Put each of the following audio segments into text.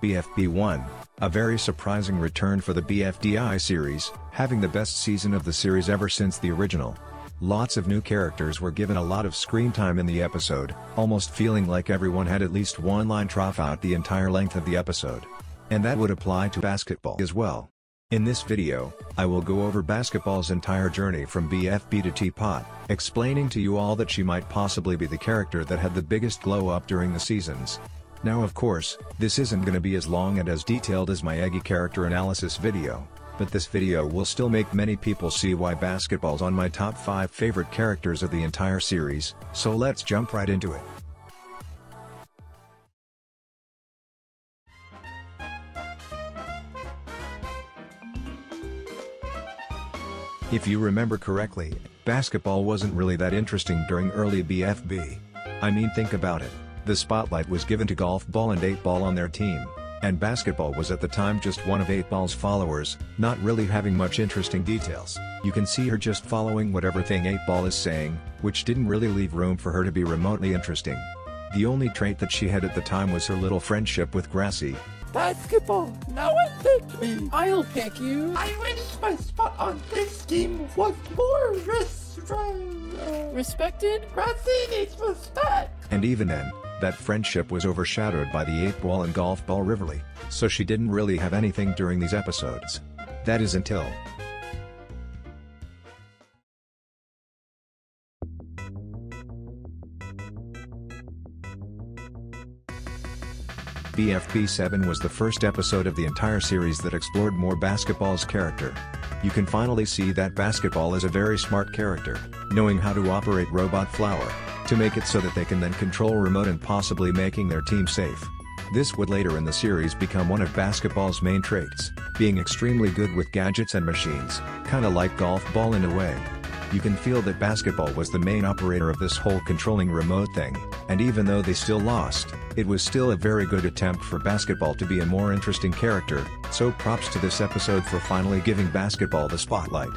BFB 1, a very surprising return for the BFDI series, having the best season of the series ever since the original. Lots of new characters were given a lot of screen time in the episode, almost feeling like everyone had at least one line throughout the entire length of the episode. And that would apply to basketball as well. In this video, I will go over basketball's entire journey from BFB to TPOT, explaining to you all that she might possibly be the character that had the biggest glow up during the seasons. Now of course, this isn't gonna be as long and as detailed as my Eggy character analysis video, but this video will still make many people see why basketball's on my top 5 favorite characters of the entire series, so let's jump right into it. If you remember correctly, basketball wasn't really that interesting during early BFB. I mean, think about it. The spotlight was given to golf ball and 8-ball on their team, and basketball was at the time just one of 8-ball's followers, not really having much interesting details. You can see her just following whatever thing 8-ball is saying, which didn't really leave room for her to be remotely interesting. The only trait that she had at the time was her little friendship with Grassy. Basketball, no one picked me. I'll pick you. I wish my spot on this team was more respected. Grassy needs respect. And even then, that friendship was overshadowed by the 8-ball and golf ball rivalry, so she didn't really have anything during these episodes. That is until BFB 7 was the first episode of the entire series that explored more basketball's character. You can finally see that basketball is a very smart character, knowing how to operate Robot Flower, to make it so that they can then control remote and possibly making their team safe. This would later in the series become one of basketball's main traits, being extremely good with gadgets and machines, kinda like golf ball in a way. You can feel that basketball was the main operator of this whole controlling remote thing, and even though they still lost, it was still a very good attempt for basketball to be a more interesting character, so props to this episode for finally giving basketball the spotlight.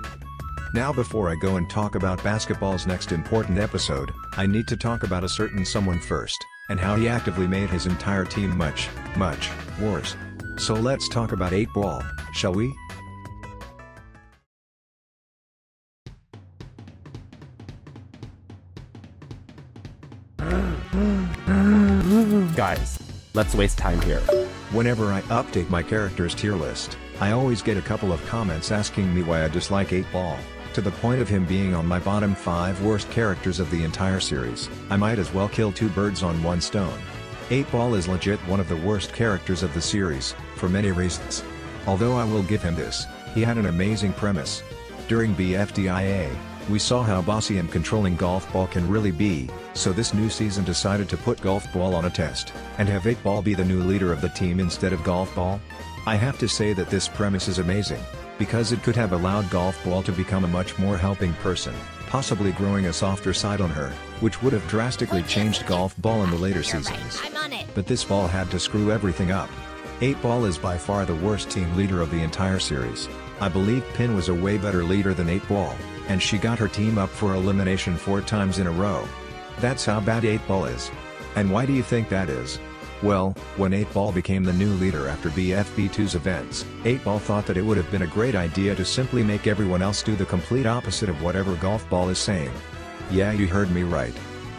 Now before I go and talk about basketball's next important episode, I need to talk about a certain someone first, and how he actively made his entire team much worse. So let's talk about 8-ball, shall we? Guys, let's waste time here. Whenever I update my characters tier list, I always get a couple of comments asking me why I dislike 8-ball, to the point of him being on my bottom 5 worst characters of the entire series. I might as well kill 2 birds on one stone. 8-ball is legit one of the worst characters of the series, for many reasons. Although I will give him this, he had an amazing premise. During BFDIA, we saw how bossy and controlling golf ball can really be, so this new season decided to put golf ball on a test, and have 8-ball be the new leader of the team instead of golf ball. I have to say that this premise is amazing, because it could have allowed golf ball to become a much more helping person, possibly growing a softer side on her, which would have drastically changed golf ball in the later seasons. But this ball had to screw everything up. 8-ball is by far the worst team leader of the entire series. I believe Pin was a way better leader than 8-ball, and she got her team up for elimination 4 times in a row. That's how bad 8-ball is. And why do you think that is? Well, when 8-ball became the new leader after BFB2's events, 8-ball thought that it would have been a great idea to simply make everyone else do the complete opposite of whatever golf ball is saying. Yeah, you heard me right.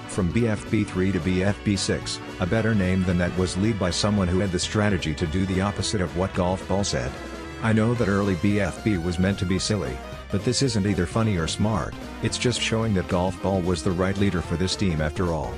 From BFB3 to BFB6, a better name than that was led by someone who had the strategy to do the opposite of what golf ball said. I know that early BFB was meant to be silly, but this isn't either funny or smart, it's just showing that golf ball was the right leader for this team after all.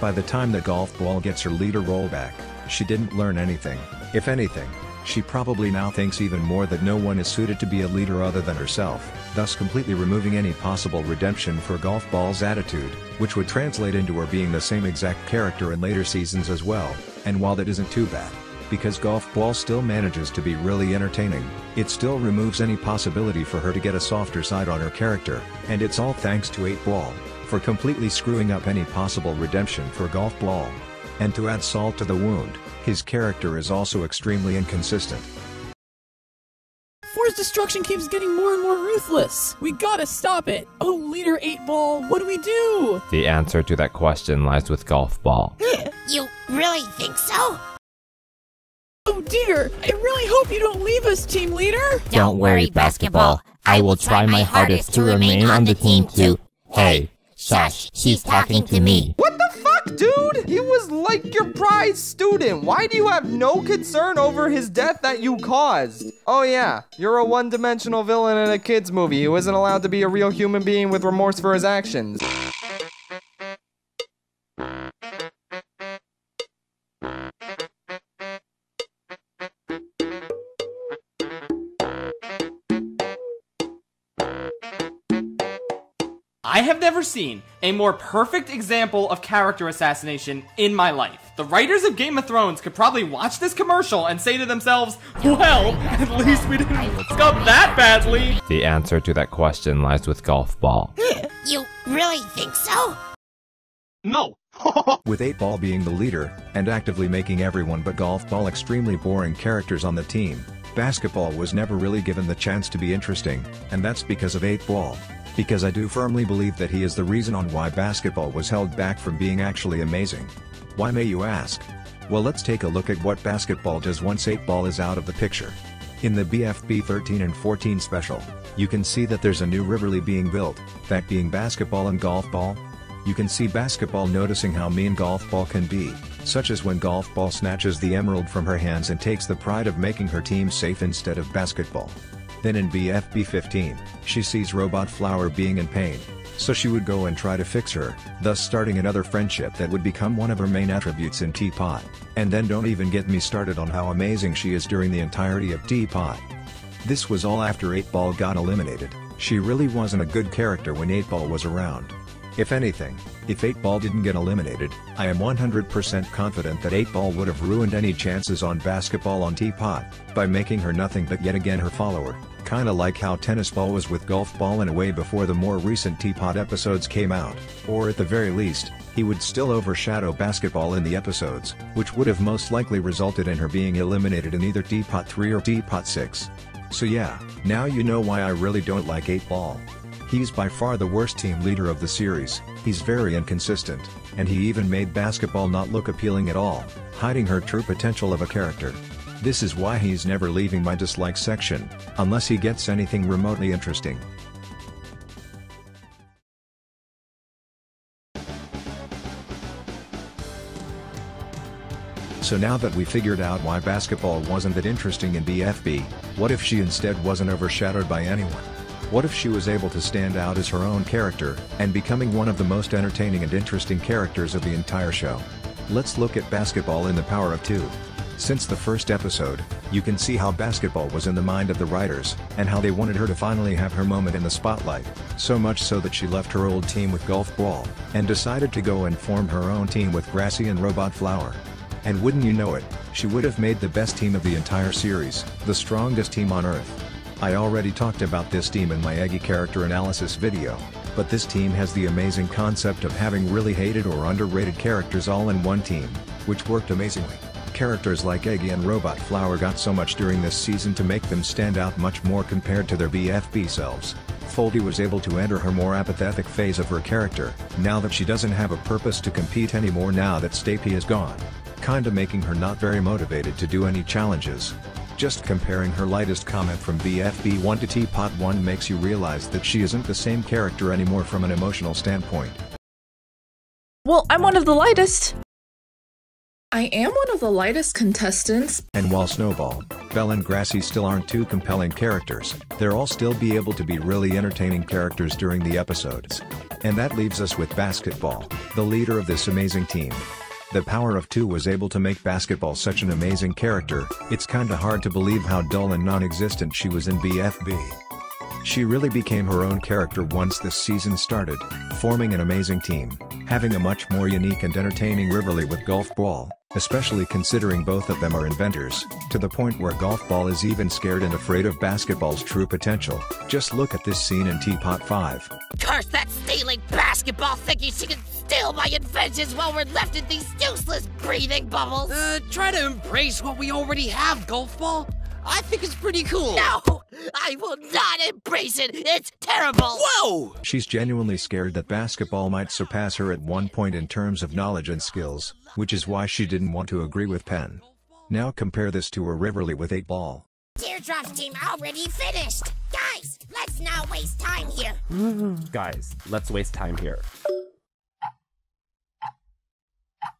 By the time that golf ball gets her leader rollback, she didn't learn anything. If anything, she probably now thinks even more that no one is suited to be a leader other than herself, thus completely removing any possible redemption for golf ball's attitude, which would translate into her being the same exact character in later seasons as well. And while that isn't too bad, because golf ball still manages to be really entertaining, it still removes any possibility for her to get a softer side on her character, and it's all thanks to 8-ball, for completely screwing up any possible redemption for golf ball. And to add salt to the wound, his character is also extremely inconsistent. For destruction keeps getting more and more ruthless. We gotta stop it. Oh, Leader 8-Ball, what do we do? The answer to that question lies with Golf Ball. You really think so? Oh dear, I really hope you don't leave us, Team Leader. Don't worry, Basketball. I will try my hardest to remain on the team too. Hey, shush, she's talking to me. What the fuck, dude? He was like your prize student. Why do you have no concern over his death that you caused? Oh yeah, you're a one-dimensional villain in a kid's movie who isn't allowed to be a real human being with remorse for his actions. I have never seen a more perfect example of character assassination in my life. The writers of Game of Thrones could probably watch this commercial and say to themselves, well, at least we didn't fuck up that badly. The answer to that question lies with Golf Ball. You really think so? No. With 8-Ball being the leader, and actively making everyone but Golf Ball extremely boring characters on the team, Basketball was never really given the chance to be interesting, and that's because of 8-Ball. Because I do firmly believe that he is the reason on why Basketball was held back from being actually amazing. Why, may you ask? Well, let's take a look at what Basketball does once 8-Ball is out of the picture. In the BFB 13 and 14 special, you can see that there's a new rivalry being built, that being Basketball and Golf Ball. You can see Basketball noticing how mean Golf Ball can be, such as when Golf Ball snatches the emerald from her hands and takes the pride of making her team safe instead of Basketball. Then in BFB 15, she sees Robot Flower being in pain, so she would go and try to fix her, thus starting another friendship that would become one of her main attributes in TPOT. And then don't even get me started on how amazing she is during the entirety of TPOT. This was all after 8-Ball got eliminated. She really wasn't a good character when 8-Ball was around. If anything, if 8-Ball didn't get eliminated, I am 100% confident that 8-Ball would have ruined any chances on Basketball on TPOT, by making her nothing but yet again her follower, kinda like how Tennis Ball was with Golf Ball in a way before the more recent TPOT episodes came out, or at the very least, he would still overshadow Basketball in the episodes, which would have most likely resulted in her being eliminated in either TPOT 3 or TPOT 6. So yeah, now you know why I really don't like 8-Ball. He's by far the worst team leader of the series, he's very inconsistent, and he even made Basketball not look appealing at all, hiding her true potential of a character. This is why he's never leaving my dislike section, unless he gets anything remotely interesting. So now that we figured out why Basketball wasn't that interesting in BFB, what if she instead wasn't overshadowed by anyone? What if she was able to stand out as her own character, and becoming one of the most entertaining and interesting characters of the entire show? Let's look at Basketball in the Power of 2. Since the first episode, you can see how Basketball was in the mind of the writers, and how they wanted her to finally have her moment in the spotlight, so much so that she left her old team with Golf Ball, and decided to go and form her own team with Grassy and Robot Flower. And wouldn't you know it, she would have made the best team of the entire series, the strongest team on Earth. I already talked about this team in my Eggy character analysis video, but this team has the amazing concept of having really hated or underrated characters all in one team, which worked amazingly. Characters like Eggy and Robot Flower got so much during this season to make them stand out much more compared to their BFB selves. Foldy was able to enter her more apathetic phase of her character, now that she doesn't have a purpose to compete anymore now that Stapy is gone. Kinda making her not very motivated to do any challenges. Just comparing her lightest comment from BFB 1 to TPOT 1 makes you realize that she isn't the same character anymore from an emotional standpoint. Well, I'm one of the lightest. I am one of the lightest contestants. And while Snowball, Belle and Grassy still aren't too compelling characters, they'll all still be able to be really entertaining characters during the episodes. And that leaves us with Basketball, the leader of this amazing team. The Power of 2 was able to make Basketball such an amazing character, it's kinda hard to believe how dull and non-existent she was in BFB. She really became her own character once this season started, forming an amazing team, having a much more unique and entertaining rivalry with Golf Ball, especially considering both of them are inventors, to the point where Golf Ball is even scared and afraid of Basketball's true potential. Just look at this scene in TPOT 5. Curse that stealing Basketball thinking she can steal my inventions while we're left in these useless breathing bubbles! Try to embrace what we already have, Golf Ball. I think it's pretty cool. No, I will not embrace it. It's terrible. Whoa! She's genuinely scared that basketball might surpass her at one point in terms of knowledge and skills, which is why she didn't want to agree with Penn. Now compare this to a Riverly with 8-ball. Teardrop's team already finished. Guys, let's not waste time here. Guys, let's waste time here.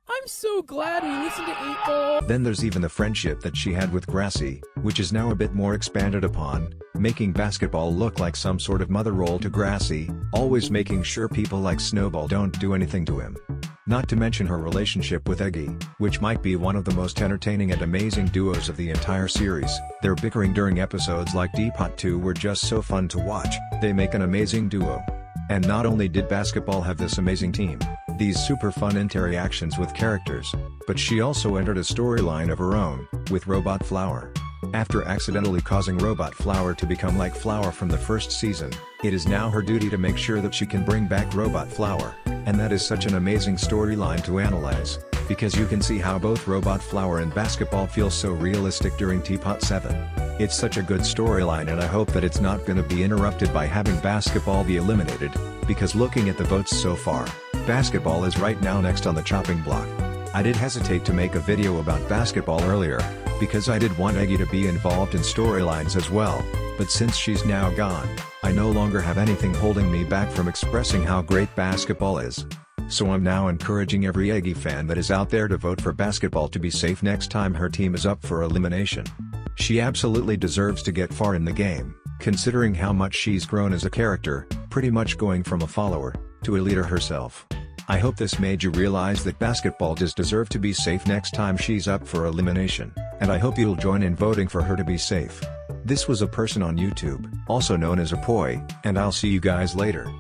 I'm so glad we listened to 8-ball. Then there's even the friendship that she had with Grassy, which is now a bit more expanded upon, making basketball look like some sort of mother role to Grassy, always making sure people like Snowball don't do anything to him. Not to mention her relationship with Eggy, which might be one of the most entertaining and amazing duos of the entire series. Their bickering during episodes like TPOT 2 were just so fun to watch. They make an amazing duo. And not only did basketball have this amazing team, these super fun interactions with characters, but she also entered a storyline of her own, with Robot Flower. After accidentally causing Robot Flower to become like Flower from the first season, it is now her duty to make sure that she can bring back Robot Flower, and that is such an amazing storyline to analyze, because you can see how both Robot Flower and basketball feel so realistic during TPOT 7. It's such a good storyline, and I hope that it's not gonna be interrupted by having basketball be eliminated, because looking at the votes so far, basketball is right now next on the chopping block. I did hesitate to make a video about basketball earlier, because I did want Eggy to be involved in storylines as well, but since she's now gone, I no longer have anything holding me back from expressing how great basketball is. So I'm now encouraging every Eggy fan that is out there to vote for basketball to be safe next time her team is up for elimination. She absolutely deserves to get far in the game, considering how much she's grown as a character, pretty much going from a follower to a leader herself. I hope this made you realize that basketball does deserve to be safe next time she's up for elimination, and I hope you'll join in voting for her to be safe. This was a person on YouTube, also known as a Poi, and I'll see you guys later.